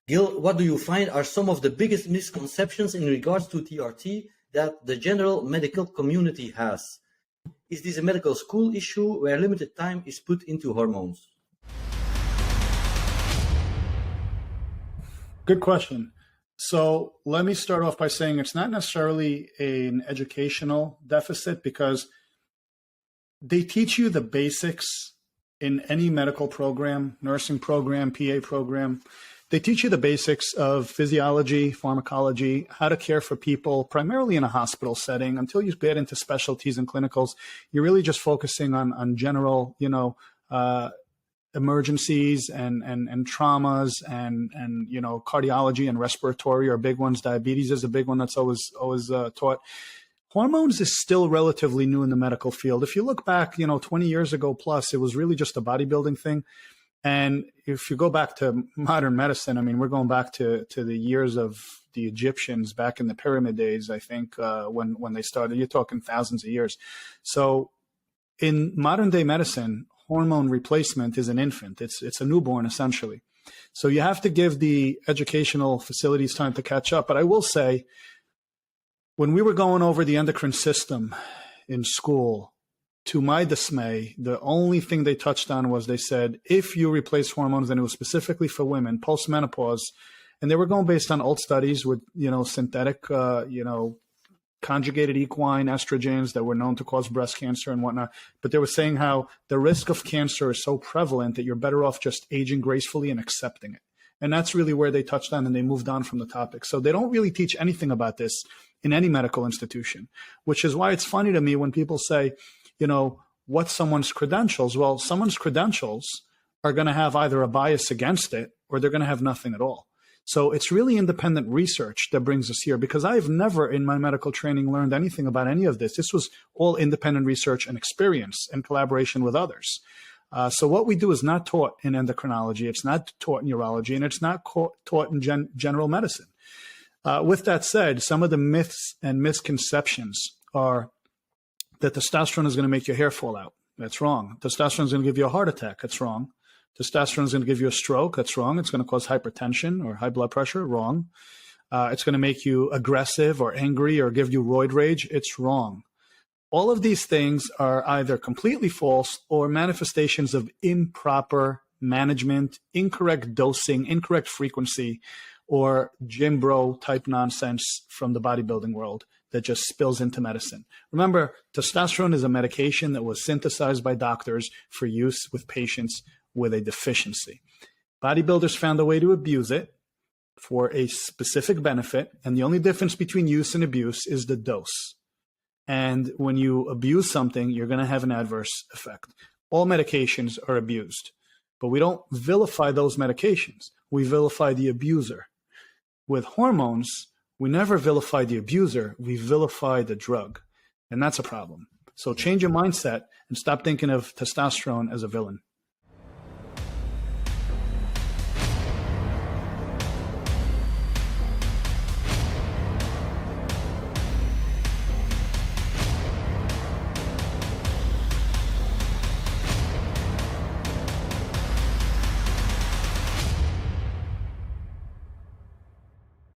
Gil, what do you find are some of the biggest misconceptions in regards to TRT that the general medical community has? Is this a medical school issue where limited time is put into hormones? Good question. So let me start off by saying it's not necessarily an educational deficit, because they teach you the basics in any medical program, nursing program, PA program. They teach you the basics of physiology, pharmacology, how to care for people, primarily in a hospital setting. Until you get into specialties and clinicals, you're really just focusing on general, emergencies and traumas and cardiology and respiratory are big ones. Diabetes is a big one that's always taught. Hormones is still relatively new in the medical field. If you look back, 20 years ago plus, it was really just a bodybuilding thing. And if you go back to modern medicine, I mean, we're going back to the years of the Egyptians back in the pyramid days, I think, when they started. You're talking thousands of years. So in modern day medicine, hormone replacement is an infant. It's a newborn, essentially. So you have to give the educational facilities time to catch up. But I will say, when we were going over the endocrine system in school, to my dismay, the only thing they touched on was they said, if you replace hormones, and it was specifically for women, post-menopause, and they were going based on old studies with, synthetic, conjugated equine estrogens that were known to cause breast cancer and whatnot. But they were saying how the risk of cancer is so prevalent that you're better off just aging gracefully and accepting it. And that's really where they touched on, and they moved on from the topic. So they don't really teach anything about this in any medical institution, which is why it's funny to me when people say, what's someone's credentials? Well, someone's credentials are going to have either a bias against it or they're going to have nothing at all. So it's really independent research that brings us here, because I've never in my medical training learned anything about any of this. This was all independent research and experience and collaboration with others. So what we do is not taught in endocrinology, it's not taught in urology, and it's not taught in general medicine. With that said, some of the myths and misconceptions are that testosterone is going to make your hair fall out. That's wrong. Testosterone is going to give you a heart attack. That's wrong. Testosterone is going to give you a stroke. That's wrong. It's going to cause hypertension or high blood pressure. Wrong. It's going to make you aggressive or angry or give you roid rage. It's wrong. All of these things are either completely false or manifestations of improper management, incorrect dosing, incorrect frequency, or gym bro type nonsense from the bodybuilding world that just spills into medicine. Remember, testosterone is a medication that was synthesized by doctors for use with patients with a deficiency. Bodybuilders found a way to abuse it for a specific benefit, and the only difference between use and abuse is the dose. And when you abuse something, you're going to have an adverse effect. All medications are abused, but we don't vilify those medications. We vilify the abuser. With hormones, we never vilify the abuser, we vilify the drug. And that's a problem. So change your mindset and stop thinking of testosterone as a villain.